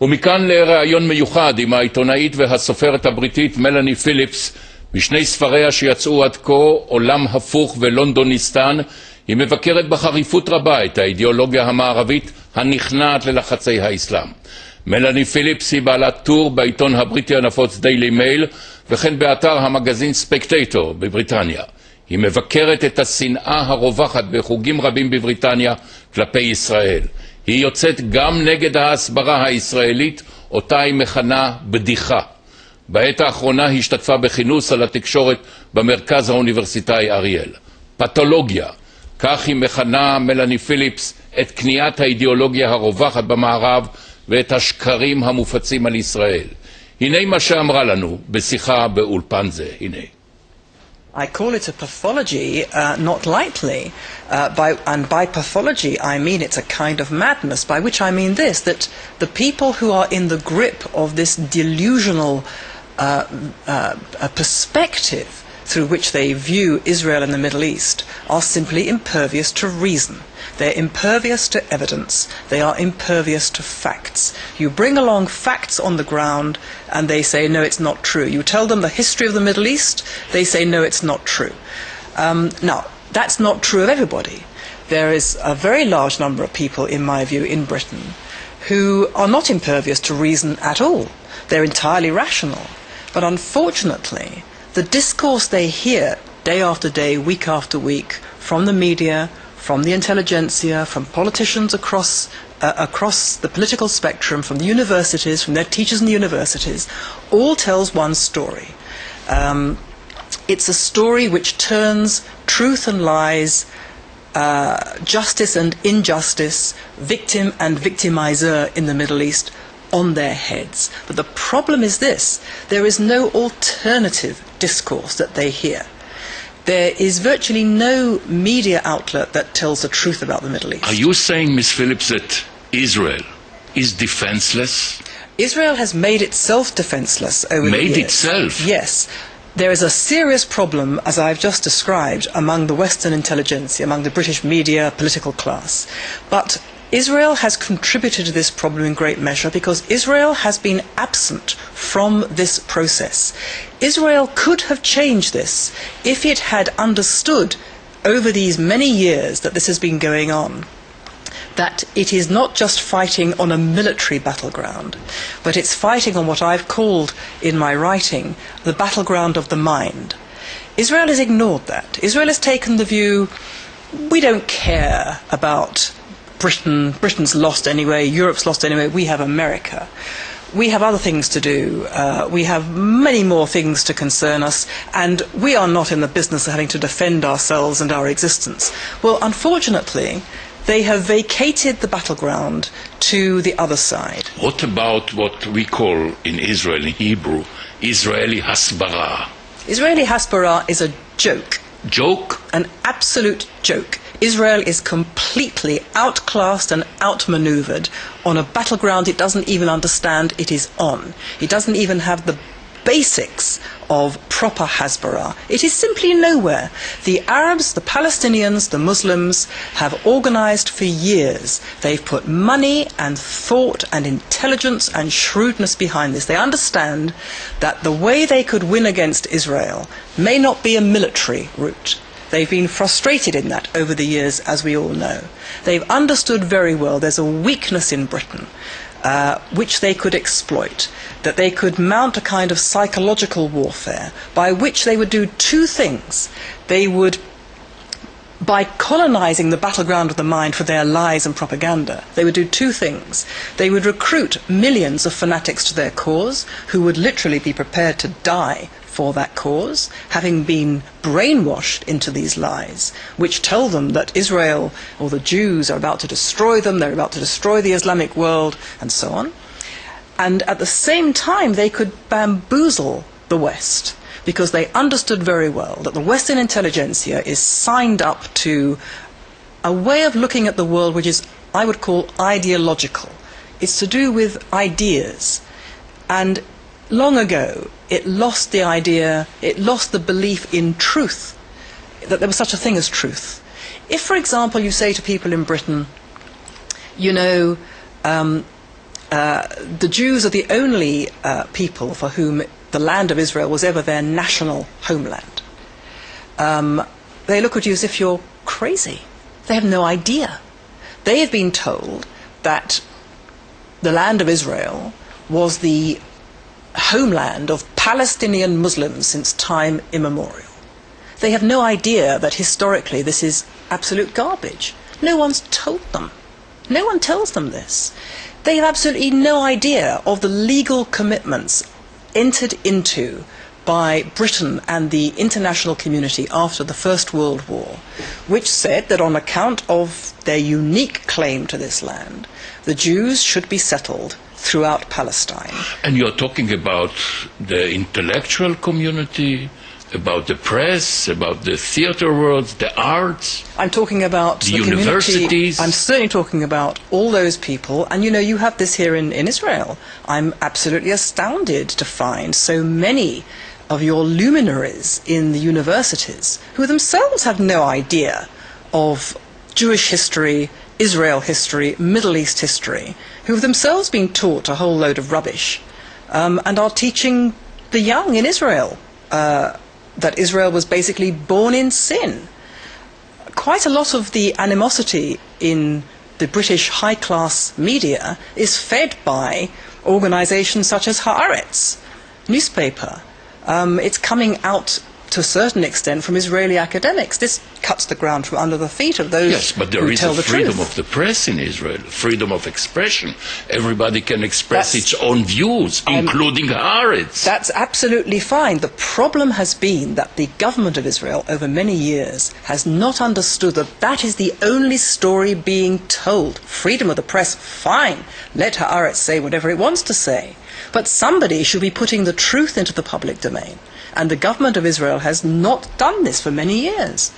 ומכאן לראיון מיוחד עם העיתונאית והסופרת הבריטית מלאני פיליפס, בשני ספריה שיצאו עד כה, עולם הפוך ולונדוניסטן. היא מבקרת בחריפות רבה את האידיאולוגיה המערבית הנכנעת ללחצי האסלאם. מלאני פיליפס היא בעלת טור בעיתון הבריטי הנפוץ דיילי מייל, וכן באתר המגזין ספקטטור בבריטניה. היא מבקרת את השנאה הרווחת בחוגים רבים בבריטניה כלפי ישראל. היא יוצאת גם נגד ההסברה הישראלית, אותה היא מכנה בדיחה. בעת האחרונה היא השתתפה בכינוס על התקשורת במרכז האוניברסיטאי אריאל. פתולוגיה, כך היא מכנה מלאני פיליפס את קניית האידיאולוגיה הרווחת במערב ואת השקרים המופצים על ישראל. הנה מה שאמרה לנו בשיחה באולפן זה. הנה. I call it a pathology, not lightly, and by pathology I mean it's a kind of madness, by which I mean this, that the people who are in the grip of this delusional perspective through which they view Israel and the Middle East are simply impervious to reason. They're impervious to evidence. They are impervious to facts. You bring along facts on the ground and they say, no, it's not true. You tell them the history of the Middle East, they say, no, it's not true. Now, that's not true of everybody. There is a very large number of people, in my view, in Britain who are not impervious to reason at all. They're entirely rational. But unfortunately, the discourse they hear day after day, week after week, from the media, from the intelligentsia, from politicians across the political spectrum, from the universities, from their teachers in the universities, all tells one story. It's a story which turns truth and lies, justice and injustice, victim and victimizer in the Middle East on their heads. But the problem is this: there is no alternative discourse that they hear. There is virtually no media outlet that tells the truth about the Middle East. Are you saying, Ms. Phillips, that Israel is defenseless? Israel has made itself defenseless over the years. Made itself? Yes. There is a serious problem, as I've just described, among the Western intelligentsia, among the British media, political class. But Israel has contributed to this problem in great measure because Israel has been absent from this process. Israel could have changed this if it had understood over these many years that this has been going on, that it is not just fighting on a military battleground, but it's fighting on what I've called in my writing the battleground of the mind. Israel has ignored that. Israel has taken the view, we don't care about Britain's lost anyway, Europe's lost anyway, we have America. We have other things to do, we have many more things to concern us, and we are not in the business of having to defend ourselves and our existence. Well, unfortunately, they have vacated the battleground to the other side. What about what we call in Israel, in Hebrew, Israeli hasbara? Israeli hasbara is a joke. Joke? An absolute joke. Israel is completely outclassed and outmaneuvered on a battleground it doesn't even understand it is on. It doesn't even have the basics of proper Hasbara. It is simply nowhere. The Arabs, the Palestinians, the Muslims have organized for years. They've put money and thought and intelligence and shrewdness behind this. They understand that the way they could win against Israel may not be a military route. They've been frustrated in that over the years, as we all know. They've understood very well there's a weakness in Britain which they could exploit, that they could mount a kind of psychological warfare by which they would do two things. They would, by colonizing the battleground of the mind for their lies and propaganda, they would do two things. They would recruit millions of fanatics to their cause who would literally be prepared to die for that cause, having been brainwashed into these lies, which tell them that Israel or the Jews are about to destroy them, they're about to destroy the Islamic world, and so on. And at the same time, they could bamboozle the West, because they understood very well that the Western intelligentsia is signed up to a way of looking at the world which is, I would call, ideological. It's to do with ideas. And long ago, it lost the idea, it lost the belief in truth, that there was such a thing as truth. If, for example, you say to people in Britain, you know, the Jews are the only people for whom the land of Israel was ever their national homeland. They look at you as if you're crazy. They have no idea. They have been told that the land of Israel was the homeland of Palestinian Muslims since time immemorial. They have no idea that historically this is absolute garbage. No one's told them. No one tells them this. They have absolutely no idea of the legal commitments entered into by Britain and the international community after the First World War, which said that on account of their unique claim to this land, the Jews should be settled throughout Palestine. And you're talking about the intellectual community, about the press, about the theater world, the arts? I'm talking about the universities. I'm certainly talking about all those people. And you know, you have this here in Israel. I'm absolutely astounded to find so many of your luminaries in the universities who themselves have no idea of Jewish history, Israel history, Middle East history, who have themselves been taught a whole load of rubbish and are teaching the young in Israel that Israel was basically born in sin. Quite a lot of the animosity in the British high-class media is fed by organisations such as Haaretz newspaper. It's coming out to a certain extent from Israeli academics. This cuts the ground from under the feet of those yes, but there who is tell a the freedom truth. of the press in Israel, freedom of expression. Everybody can express its own views, including Haaretz. That's absolutely fine. The problem has been that the government of Israel over many years has not understood that that is the only story being told. Freedom of the press, fine. Let Haaretz say whatever it wants to say. But somebody should be putting the truth into the public domain. And the government of Israel has not done this for many years.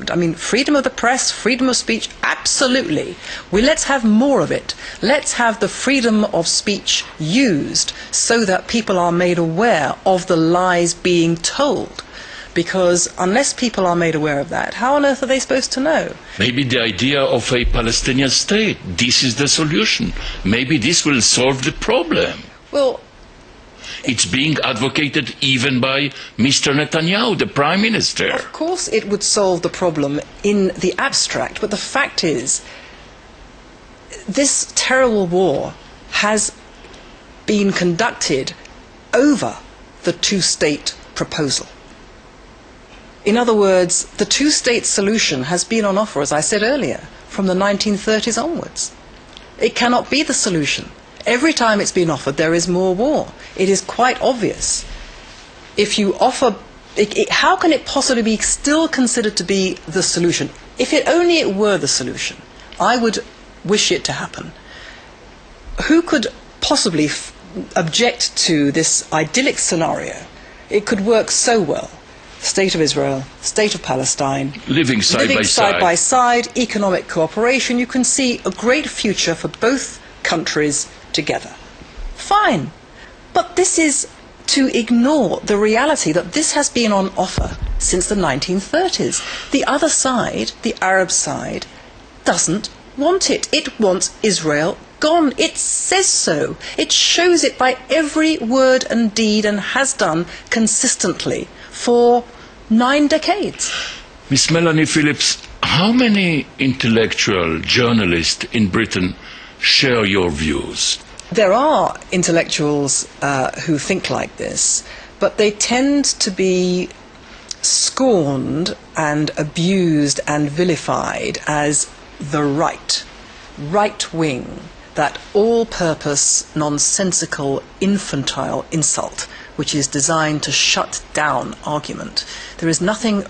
I mean, freedom of the press, freedom of speech, absolutely. Let's have more of it. Let's have the freedom of speech used so that people are made aware of the lies being told. Because unless people are made aware of that, how on earth are they supposed to know? Maybe the idea of a Palestinian state, this is the solution. Maybe this will solve the problem. Well, it's being advocated even by Mr. Netanyahu, the Prime Minister. Of course it would solve the problem in the abstract, but the fact is, this terrible war has been conducted over the two-state proposal. In other words, the two-state solution has been on offer, as I said earlier, from the 1930s onwards. It cannot be the solution. Every time it's been offered, there is more war. It is quite obvious. If you offer, how can it possibly be still considered to be the solution? If it only were the solution, I would wish it to happen. Who could possibly object to this idyllic scenario? It could work so well. State of Israel, State of Palestine, living side by side, economic cooperation. You can see a great future for both countries together. Fine. But this is to ignore the reality that this has been on offer since the 1930s. The other side, the Arab side, doesn't want it. It wants Israel gone. It says so. It shows it by every word and deed and has done consistently for 9 decades. Miss Melanie Phillips, how many intellectual journalists in Britain share your views? There are intellectuals who think like this, but they tend to be scorned and abused and vilified as the right wing, that all-purpose, nonsensical, infantile insult, which is designed to shut down argument. There is nothing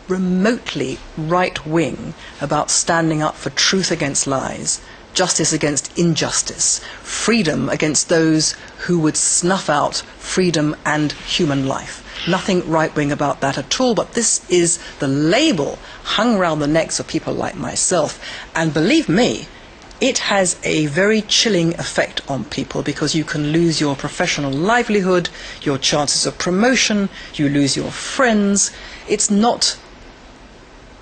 remotely right-wing about standing up for truth against lies, justice against injustice, freedom against those who would snuff out freedom and human life. Nothing right-wing about that at all, but this is the label hung around the necks of people like myself. And believe me, it has a very chilling effect on people, because you can lose your professional livelihood, your chances of promotion, you lose your friends. It's not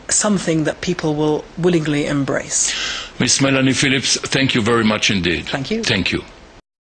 something that people will willingly embrace. Miss Melanie Phillips, thank you very much indeed. Thank you. Thank you.